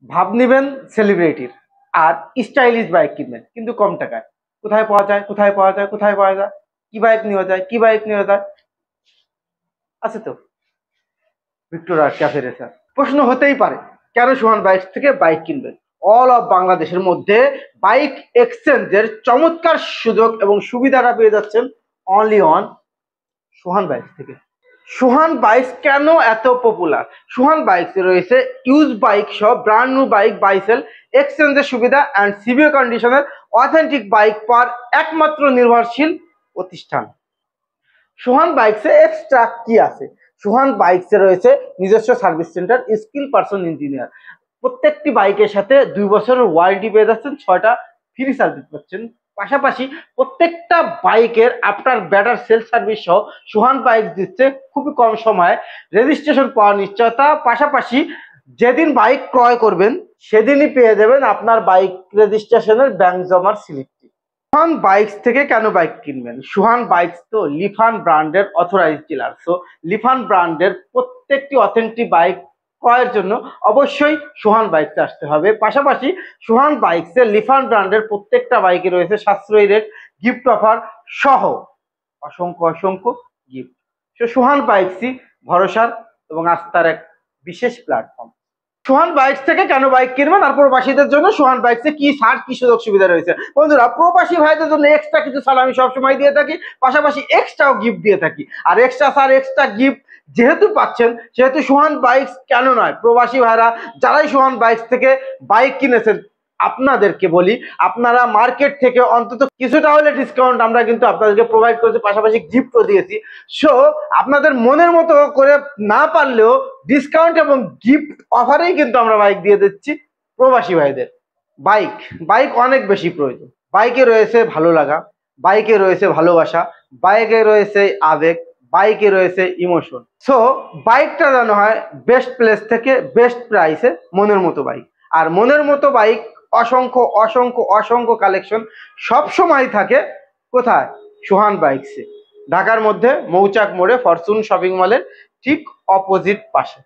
ভাব নিবেন সেলিব্রিটির, আর stylish bike কিনবেন কিন্তু কম টাকায়। কোথায় পাওয়া যায়, কোথায় পাওয়া যায়, কোথায় পাওয়া যায়, কি বাইক নেওয়া যায়, কি বাইক নেওয়া যায়? আছে তো ভিক্টোরিয়া ক্যাফে রেসার। প্রশ্ন হতেই পারে কেন সোহান বাইক থেকে বাইক কিনবেন। অল অফ বাংলাদেশের মধ্যে বাইক এক্সচেঞ্জের চমৎকার সুযোগ এবং সুবিধাটা পেয়ে যাচ্ছেন অনলি অন সোহান বাইক থেকে। সোহান বাইকস কেন এত পপুলার? সোহান বাইকস রয়েছে ইউজ বাইক সহ ব্র্যান্ড নিউ বাইক বাইসেল এক্সচেঞ্জের সুবিধা অ্যান্ড সিভিও কন্ডিশনের অথেন্টিক বাইক পাওয়ার একমাত্র নির্ভরশীল প্রতিষ্ঠান। সোহান বাইকসে এক্সট্রা কি আছে? সোহান বাইকসে রয়েছে নিজস্ব service centre, skill person engineer. প্রত্যেকটি বাইকের সাথে 2 বছরের ওয়ারেন্টি পেয়ে যাচ্ছেন, 6টা ফ্রি সার্ভিস পাচ্ছেন। পাশাপাশি প্রত্যেকটা বাইকের আফটার ব্যাটার সেলফ সার্ভিস সহ সোহান বাইক দিচ্ছে খুবই কম সময়ে রেজিস্ট্রেশন পাওয়ার নিশ্চয়তা। পাশাপাশি যেদিন বাইক ক্রয় করবেন সেদিনই পেয়ে যাবেন আপনার বাইক রেজিস্ট্রেশনের ব্যাংক জমার স্লিপটি। সোহান বাইকস থেকে কেন বাইক কিনবেন? সোহান বাইকস তো লিফান ব্র্যান্ডের অথরাইজড ডিলার। সো লিফান ব্র্যান্ডের প্রত্যেকটি অথেন্টিক বাইক ক্রয়ের জন্য অবশ্যই সোহান বাইকসে আসতে হবে। পাশাপাশি সোহান বাইকসে লিফান ব্র্যান্ডের প্রত্যেকটা বাইকে রয়েছে সাশ্রয়ী রেট, গিফট অফার সহ অসংখ্য অসংখ্য গিফট। সো সোহান বাইকসই ভরসার এবং আস্থার এক বিশেষ প্ল্যাটফর্ম। সোহান বাইকস থেকে কেন বাইক কিনবেন আর প্রবাসীদের জন্য সোহান বাইকসে কি ছাড়, কি সুযোগ সুবিধা রয়েছে? বন্ধুরা, প্রবাসী ভাইদের জন্য এক্সট্রা কিছু ছাড় আমি সবসময় দিয়ে থাকি, পাশাপাশি এক্সট্রাও গিফট দিয়ে থাকি। আর এক্সট্রা ছাড়, এক্সট্রা গিফট যেহেতু পাচ্ছেন, সেহেতু সোহান বাইকস কেন নয়, প্রবাসী ভাইরা যারাই সোহান বাইকস থেকে বাইক কিনেছেন আপনাদেরকে বলি, আপনারা মার্কেট থেকে অন্তত কিছুটা হলে ডিসকাউন্ট আমরা কিন্তু আপনাদেরকে প্রোভাইড করেছি, পাশাপাশি গিফটও দিয়েছি। সো আপনাদের মনের মতো করে না পারলেও ডিসকাউন্ট এবং গিফট অফারেই কিন্তু আমরা বাইক দিয়ে দিচ্ছি প্রবাসী ভাইদের। বাইক বাইক অনেক বেশি প্রয়োজন। বাইকে রয়েছে ভালো লাগা, বাইকে রয়েছে ভালোবাসা, বাইকে রয়েছে আবেগ, বাইকে রয়েছে ইমোশন। সো বাইকটা যেন হয় বেস্ট প্লেস থেকে বেস্ট প্রাইসে মনের মতো বাইক। আর মনের মতো বাইক অসংখ্য অসংখ্য অসংখ্য কালেকশন সব সময় থাকে কোথায়? সোহান বাইকসে। ঢাকার মধ্যে মৌচাক মোড়ে ফরচুন শপিং মলের ঠিক অপোজিট পাশে।